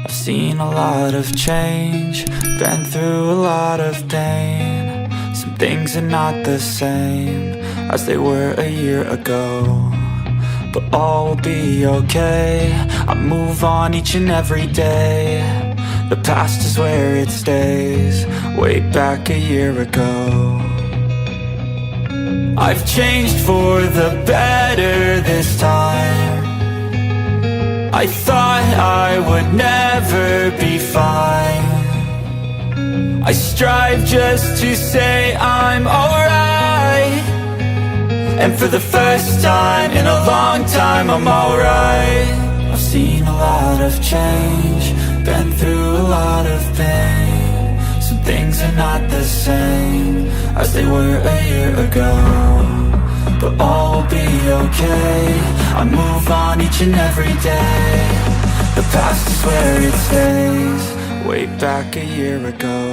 I've seen a lot of change, been through a lot of pain. Some things are not the same as they were a year ago, but all will be okay. I move on each and every day. The past is where it stays, way back a year ago. I've changed for the better this time. I thought I would never be fine. I strive just to say I'm alright, and for the first time in a long time I'm alright. I've seen a lot of change, been through a lot of pain. Some things are not the same as they were a year ago, but all will be okay. I move on each and every day. The past is where it stays, way back a year ago.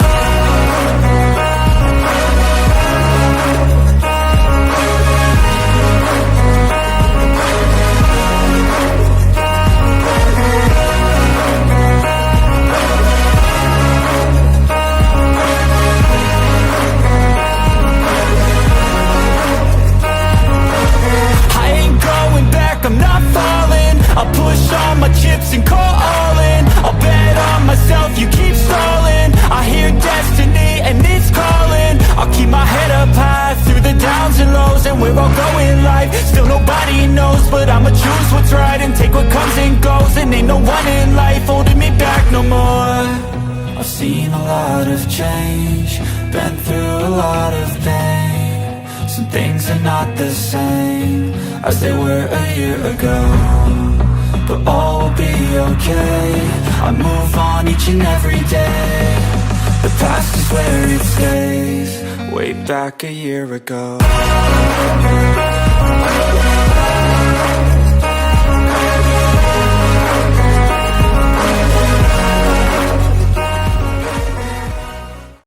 I'm not falling, I'll push all my chips and call all in. I'll bet on myself, you keep stalling. I hear destiny and it's calling. I'll keep my head up high through the downs and lows, and we're all going life. Still nobody knows, but I'ma choose what's right and take what comes and goes. And ain't no one in life holding me back no more. I've seen a lot of change, been through a lot of pain. Some things are not the same as they were a year ago, but all will be okay. I move on each and every day. The past is where it stays, way back a year ago.